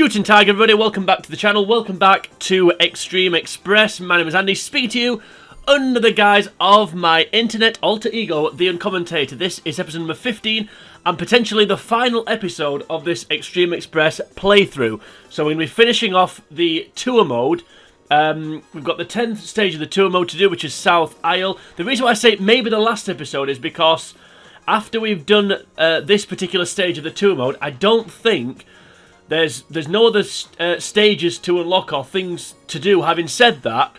Guten Tag, everybody. Welcome back to the channel. Welcome back to X-Treme Express. My name is Andy, speaking to you under the guise of my internet alter ego, the Uncommentator. This is episode number 15 and potentially the final episode of this X-Treme Express playthrough. So we're going to be finishing off the tour mode. We've got the 10th stage of the tour mode to do, which is South Isle. The reason why I say maybe the last episode is because after we've done this particular stage of the tour mode, I don't think there's no other stages to unlock or things to do. Having said that,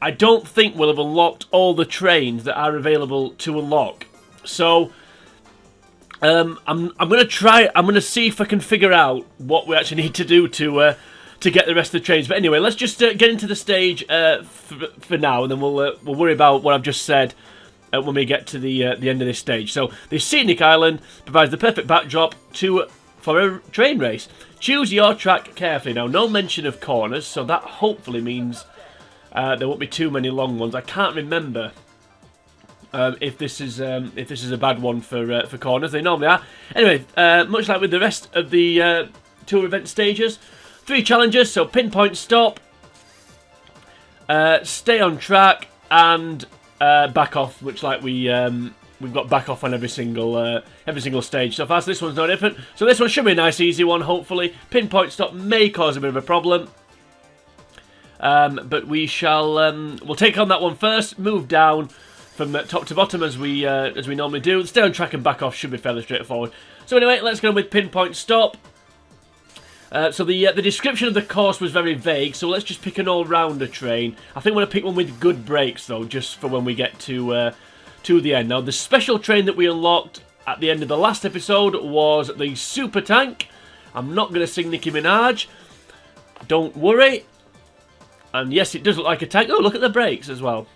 I don't think we'll have unlocked all the trains that are available to unlock. So I'm gonna try. I'm gonna see if I can figure out what we actually need to do to get the rest of the trains. But anyway, let's just get into the stage for now, and then we'll worry about what I've just said when we get to the end of this stage. So the scenic island provides the perfect backdrop for a train race. Choose your track carefully. Now, no mention of corners, so that hopefully means there won't be too many long ones. I can't remember if this is a bad one for corners. They normally are. Anyway, much like with the rest of the tour event stages, 3 challenges. So Pinpoint Stop, stay on track, and back off. Much like we've got back off on every single stage so far. So this one's no different. So this one should be a nice, easy one, hopefully. Pinpoint Stop may cause a bit of a problem, but we shall. We'll take on that one first. Move down from top to bottom as we normally do. Stay on track and back off should be fairly straightforward. So anyway, let's go with Pinpoint Stop. So the description of the course was very vague, so let's just pick an all-rounder train. I think we're going to pick one with good brakes, though, just for when we get to the end. Now, the special train that we unlocked at the end of the last episode was the Super Tank. I'm not going to sing Nicki Minaj. Don't worry. And yes, it does look like a tank. Oh, look at the brakes as well.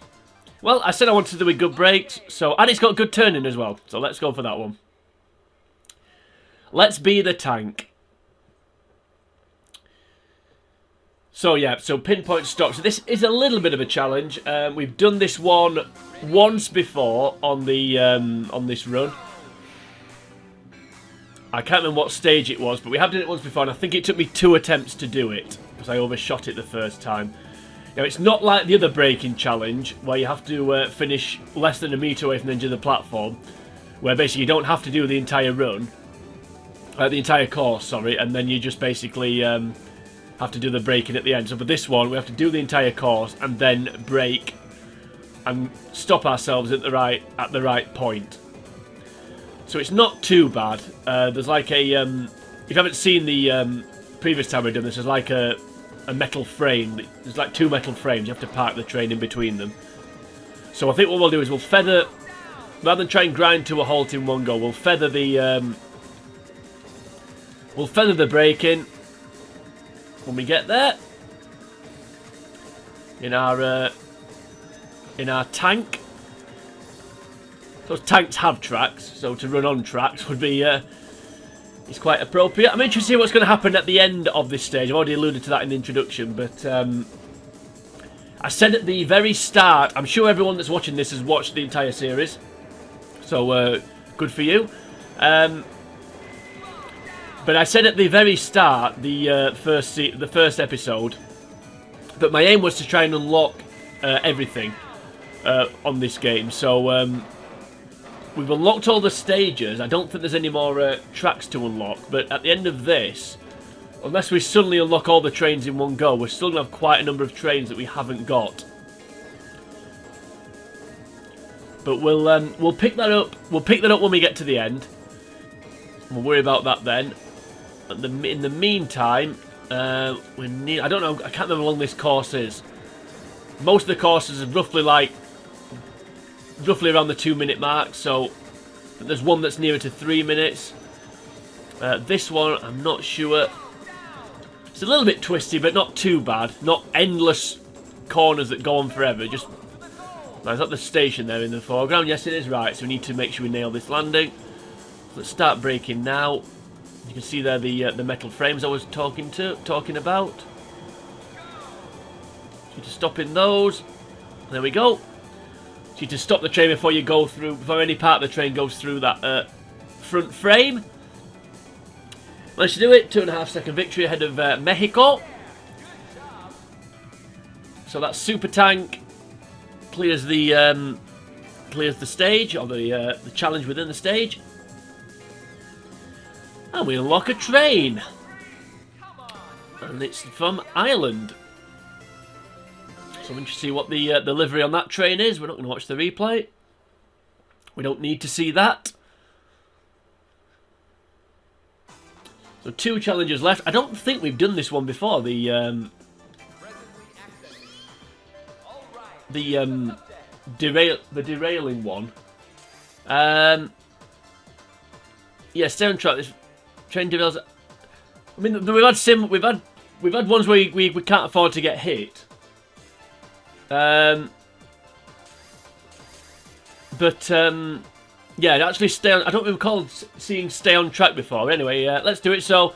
Well, I said I wanted to do with good brakes, and it's got good turning as well. So let's go for that one. Let's be the tank. So yeah, so Pinpoint Stop. So this is a little bit of a challenge. We've done this one once before on the on this run. I can't remember what stage it was, but we have done it once before, and I think it took me 2 attempts to do it because I overshot it the first time. Now, it's not like the other braking challenge where you have to finish less than a metre away from the edge of the platform, where basically you don't have to do the entire run, the entire course, sorry, and then you just basically have to do the braking at the end. So for this one, we have to do the entire course and then brake and stop ourselves at the right point. So it's not too bad. There's like a if you haven't seen the previous time we've done this, there's like a metal frame. There's like 2 metal frames. You have to park the train in between them. So I think what we'll do is we'll feather, rather than try and grind to a halt in one go, we'll feather the braking when we get there in our tank. Those tanks have tracks, so to run on tracks would be is quite appropriate. I'm interested to see what's going to happen at the end of this stage. I've already alluded to that in the introduction, but I said at the very start, I'm sure everyone that's watching this has watched the entire series, so good for you. But I said at the very start, the first episode, that my aim was to try and unlock everything on this game. So we've unlocked all the stages. I don't think there's any more tracks to unlock. But at the end of this, unless we suddenly unlock all the trains in one go, we're still going to have quite a number of trains that we haven't got. But we'll pick that up. We'll pick that up when we get to the end. We'll worry about that then. In the meantime, I don't know. I can't remember how long this course is. Most of the courses are roughly around the 2-minute mark. So there's one that's nearer to 3 minutes. This one, I'm not sure. It's a little bit twisty, but not too bad. Not endless corners that go on forever. Just is that the station there in the foreground? Yes, it is. Right. So we need to make sure we nail this landing. Let's start braking now. You can see there the metal frames I was talking about. So you to stop in those. There we go. So you to stop the train before you go through, before any part of the train goes through that front frame. Managed to do it. 2.5 second victory ahead of Mexico. So that super tank clears the stage, or the challenge within the stage. And we unlock a train. And it's from Ireland. So once you see what the livery on that train is, we're not going to watch the replay. We don't need to see that. So 2 challenges left. I don't think we've done this one before. The derailing one. Yeah, stay on track. This train derails. I mean, we've had ones where we can't afford to get hit. Yeah, actually stay on. I don't recall seeing stay on track before. Anyway, let's do it. So,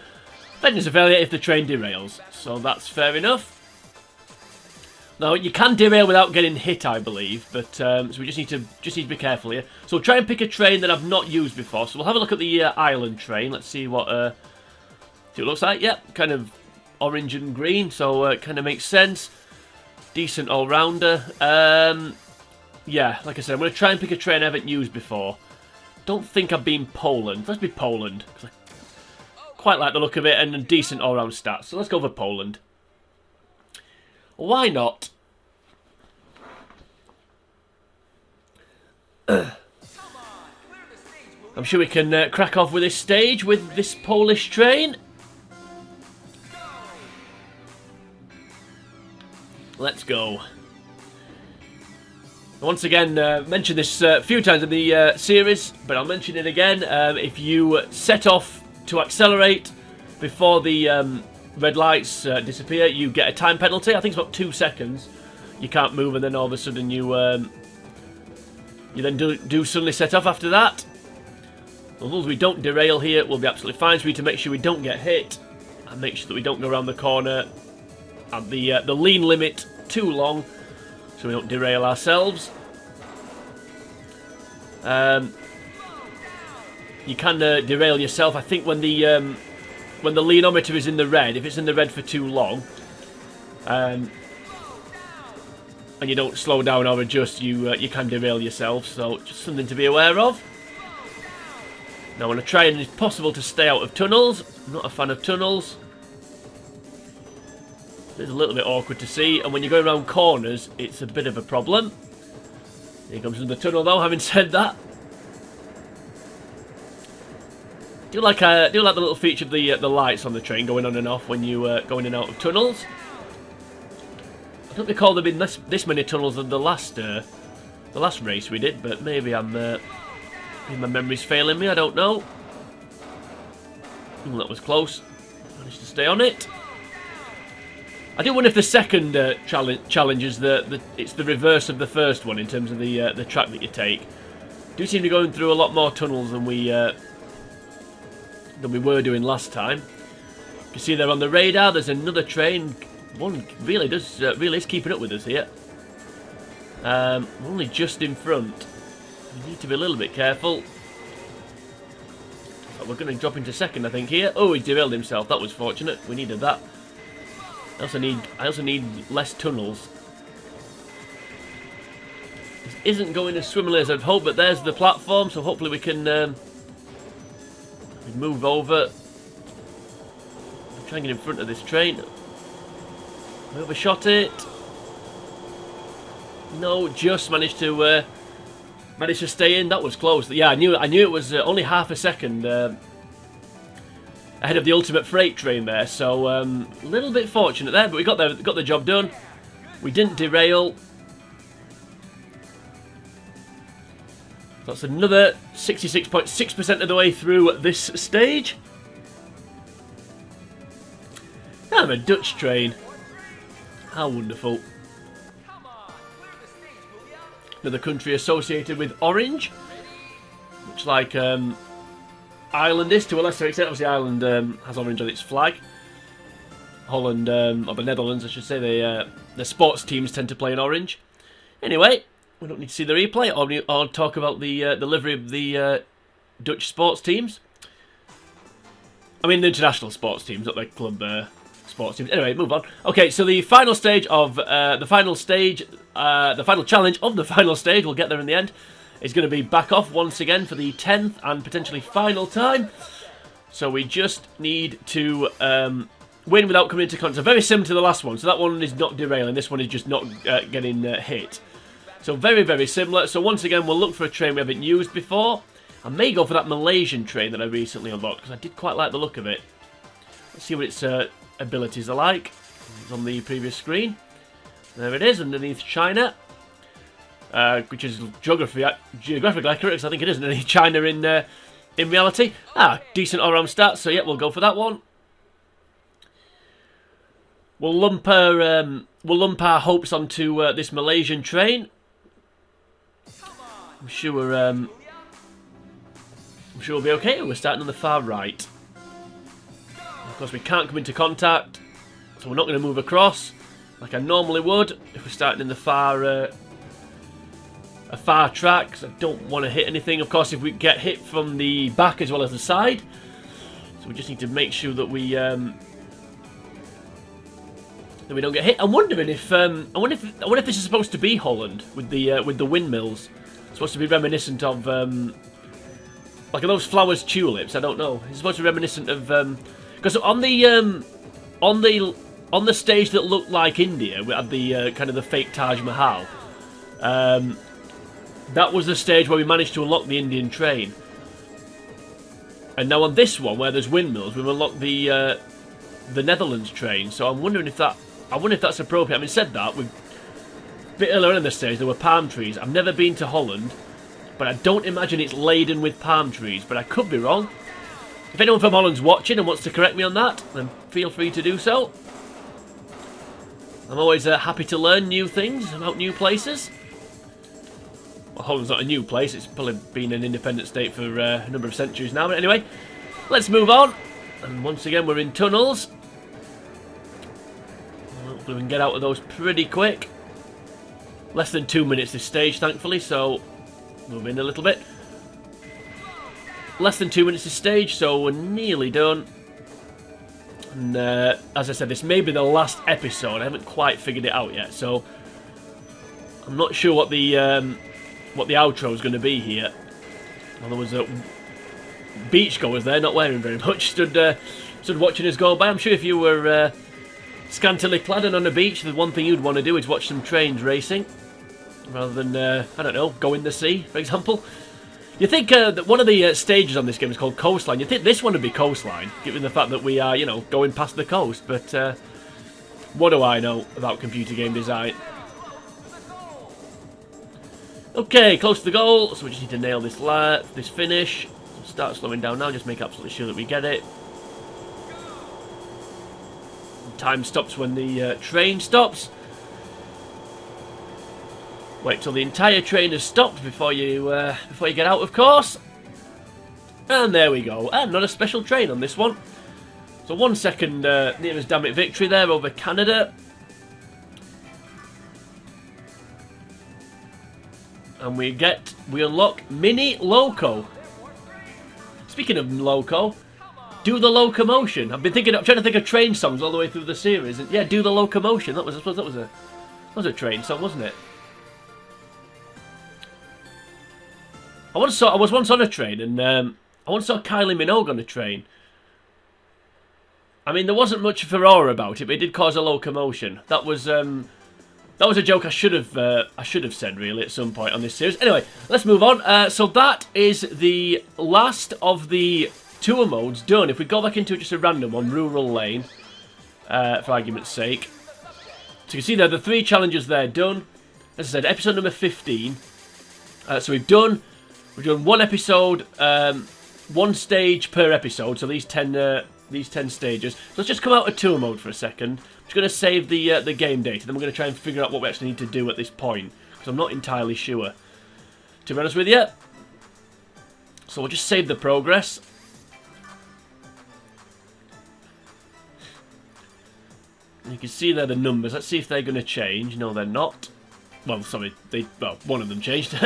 then there's a failure if the train derails. So that's fair enough. Now you can derail without getting hit, I believe, but so we just need to be careful here. So we'll try and pick a train that I've not used before. So we'll have a look at the island train. Let's see what it looks like. Yep, kind of orange and green, so it kind of makes sense. Decent all-rounder. Yeah, like I said, I'm going to try and pick a train I haven't used before. Don't think I've been Poland. Let's be Poland, because I quite like the look of it and a decent all-round stats. So let's go for Poland. Why not? I'm sure we can crack off with this stage with this Polish train. Let's go. Once again, mentioned this a few times in the series, but I'll mention it again. If you set off to accelerate before the red lights disappear, you get a time penalty. I think it's about 2 seconds. You can't move, and then all of a sudden you then do suddenly set off after that. As long as we don't derail here, we'll be absolutely fine. So we need to make sure we don't get hit, and make sure that we don't go around the corner at the lean limit too long, so we don't derail ourselves. You can derail yourself. I think when the leanometer is in the red, if it's in the red for too long, and you don't slow down or adjust, you can derail yourself. So just something to be aware of. Now I want to try and, if possible, to stay out of tunnels. I'm not a fan of tunnels. It's a little bit awkward to see, and when you're going around corners, it's a bit of a problem. Here comes the tunnel, though. Having said that, do you like the little feature of the lights on the train going on and off when you go in and out of tunnels? I don't recall there being this many tunnels than the last race we did, but maybe maybe my memory's failing me. I don't know. Ooh, that was close. Managed to stay on it. I do wonder if the second challenge is it's the reverse of the first one in terms of the track that you take. Do seem to be going through a lot more tunnels than we were doing last time. You can see there on the radar. There's another train. One really is keeping up with us here. We're only just in front. We need to be a little bit careful. So we're going to drop into second, I think, here. Oh, he derailed himself. That was fortunate. We needed that. I also need less tunnels. This isn't going as swimmingly as I'd hoped, but there's the platform, so hopefully we can move over. Try and get in front of this train. I overshot it. No, just managed to stay in. That was close. Yeah, I knew it was only half a second ahead of the ultimate freight train there, so a little bit fortunate there, but we got the job done. We didn't derail. That's another 66.6% of the way through this stage. I'm a Dutch train. How wonderful. Another country associated with orange, much like Ireland is to a lesser extent. Obviously, Ireland has orange on its flag. Holland, or the Netherlands, I should say, the sports teams tend to play in orange. Anyway, we don't need to see the replay or talk about the livery of the Dutch sports teams. I mean the international sports teams, not the club sports teams. Anyway, move on. Okay, so the final stage of the final challenge of the final stage, we'll get there in the end, is going to be back off once again for the 10th and potentially final time. So we just need to win without coming into contact. So very similar to the last one. So that one is not derailing. This one is just not getting hit. So very, very similar. So once again, we'll look for a train we haven't used before. I may go for that Malaysian train that I recently unlocked, because I did quite like the look of it. Let's see what its abilities are like. It's on the previous screen. There it is, underneath China. Which is geographically accurate, because I think it is underneath China in reality. Decent all-round stats, so yeah, we'll go for that one. We'll lump our hopes onto this Malaysian train. I'm sure we'll be okay. We're starting on the far right. Of course, we can't come into contact, so we're not going to move across like I normally would if we're starting in the far track. Because I don't want to hit anything. Of course, if we get hit from the back as well as the side, so we just need to make sure that we don't get hit. I'm wondering if I wonder if this is supposed to be Holland with the windmills. It's supposed to be reminiscent of like are those flowers tulips? I don't know. It's supposed to be reminiscent of because on the stage that looked like India, we had the kind of the fake Taj Mahal. That was the stage where we managed to unlock the Indian train. And now on this one, where there's windmills, we've unlocked the Netherlands train. So I'm wondering if that's appropriate. I mean, said that, a bit earlier in the stage there were palm trees. I've never been to Holland, but I don't imagine it's laden with palm trees. But I could be wrong. If anyone from Holland's watching and wants to correct me on that, then feel free to do so. I'm always happy to learn new things about new places. Well, Holland's not a new place. It's probably been an independent state for a number of centuries now. But anyway, let's move on. And once again, we're in tunnels. Hopefully we can get out of those pretty quick. Less than 2 minutes this stage, thankfully, so move in a little bit. Less than 2 minutes this stage, so we're nearly done. And as I said, this may be the last episode. I haven't quite figured it out yet, so I'm not sure what the outro is going to be here. Well, there was beachgoers there, not wearing very much, stood watching us go by. I'm sure if you were scantily clad and on a beach, the one thing you'd want to do is watch some trains racing, rather than I don't know, go in the sea, for example. You think that one of the stages on this game is called Coastline. You think this one would be Coastline, given the fact that we are, you know, going past the coast. But what do I know about computer game design? Okay, close to the goal, so we just need to nail this finish. Start slowing down now, just make absolutely sure that we get it. Time stops when the train stops. Wait till the entire train has stopped before you get out, of course. And there we go. And not a special train on this one. So 1 second nearest damn it victory there over Canada. And we unlock Mini Loco. Speaking of Loco, Do the Locomotion. I'm trying to think of train songs all the way through the series. And yeah, Do the Locomotion. I suppose that was a train song, wasn't it? I was once on a train, and I once saw Kylie Minogue on a train. I mean, there wasn't much furore about it, but it did cause a locomotion. That was a joke I should have said really at some point on this series. Anyway, let's move on. So that is the last of the tour modes done. If we go back into just a random one, Rural Lane, for argument's sake. So you can see there the 3 challenges there done. As I said, episode number 15. So we've done 1 episode, 1 stage per episode. So these 10 stages. So let's just come out of tour mode for a second. I'm just going to save the game data. Then we're going to try and figure out what we actually need to do at this point, because I'm not entirely sure, to be honest with you. So we'll just save the progress. You can see there the numbers. Let's see if they're going to change. No, they're not. Well, sorry, one of them changed.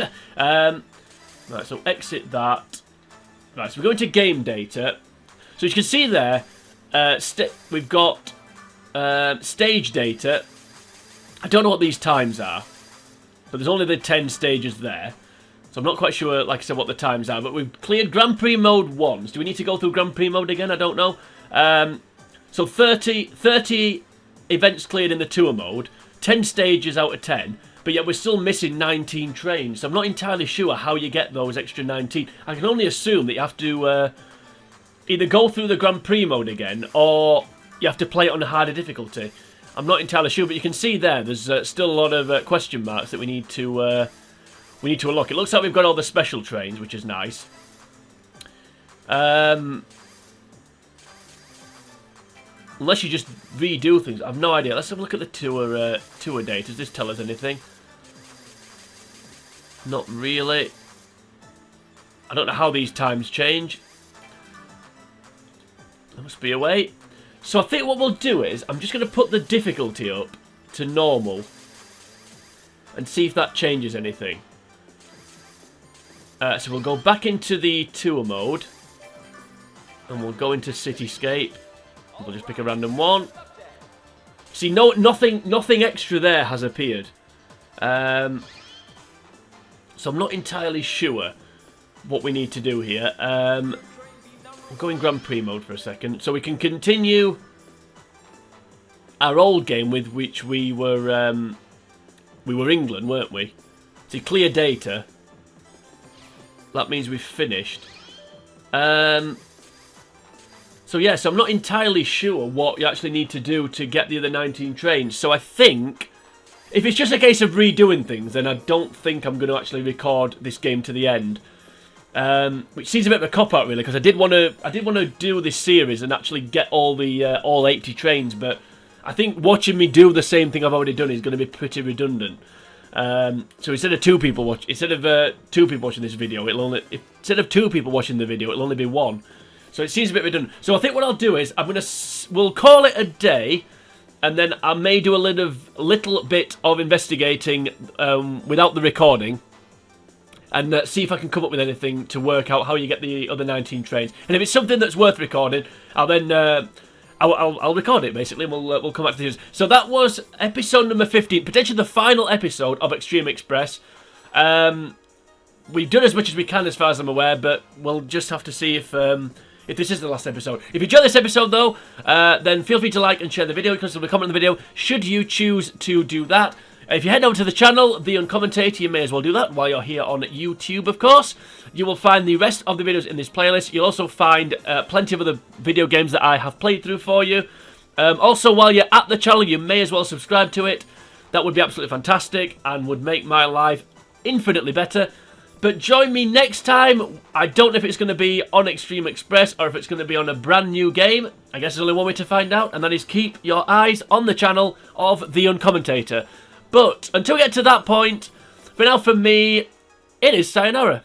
Right, so exit that. Right, so we're going to game data. So as you can see there, we've got stage data. I don't know what these times are, but there's only the 10 stages there. So I'm not quite sure, like I said, what the times are. But we've cleared Grand Prix mode once. Do we need to go through Grand Prix mode again? I don't know. So 30 events cleared in the tour mode, 10 stages out of 10. But yet we're still missing 19 trains. So I'm not entirely sure how you get those extra 19. I can only assume that you have to either go through the Grand Prix mode again, or you have to play it on a harder difficulty. I'm not entirely sure, but you can see there's still a lot of question marks that we need to unlock. It looks like we've got all the special trains, which is nice. Unless you just redo things, I've no idea. Let's have a look at the tour date. Does this tell us anything? Not really. I don't know how these times change. There must be a way. So I think what we'll do is, I'm just going to put the difficulty up to normal and see if that changes anything. So we'll go back into the tour mode and we'll go into Cityscape. We'll just pick a random one. See, nothing extra there has appeared. So I'm not entirely sure what we need to do here. We'll go in Grand Prix mode for a second, so we can continue our old game with which we were England, weren't we? See, clear data. That means we've finished. So yeah, so I'm not entirely sure what you actually need to do to get the other 19 trains. So I think, if it's just a case of redoing things, then I don't think I'm going to actually record this game to the end. Which seems a bit of a cop-out, really, because I did want to do this series and actually get all 80 trains, but I think watching me do the same thing I've already done is going to be pretty redundant. So instead of two people watching this video, instead of two people watching the video, it'll only be one. So it seems a bit redundant. So I think what I'll do is we'll call it a day, and then I may do a little bit of investigating without the recording, and see if I can come up with anything to work out how you get the other 19 trains. And if it's something that's worth recording, I'll then I'll record it basically. And we'll come back to this. So that was episode number 15, potentially the final episode of X-Treme Express. We've done as much as we can, as far as I'm aware, but we'll just have to see if this is the last episode. If you enjoyed this episode, though, then feel free to like and share the video. You can also comment on the video, should you choose to do that. If you head over to the channel, The Uncommentator, you may as well do that while you're here on YouTube, of course. You will find the rest of the videos in this playlist. You'll also find plenty of other video games that I have played through for you. Also, while you're at the channel, you may as well subscribe to it. That would be absolutely fantastic and would make my life infinitely better. But join me next time. I don't know if it's going to be on X-Treme Express or if it's going to be on a brand new game. I guess there's only one way to find out, and that is keep your eyes on the channel of The Uncommentator. But until we get to that point, for now from me, it is sayonara.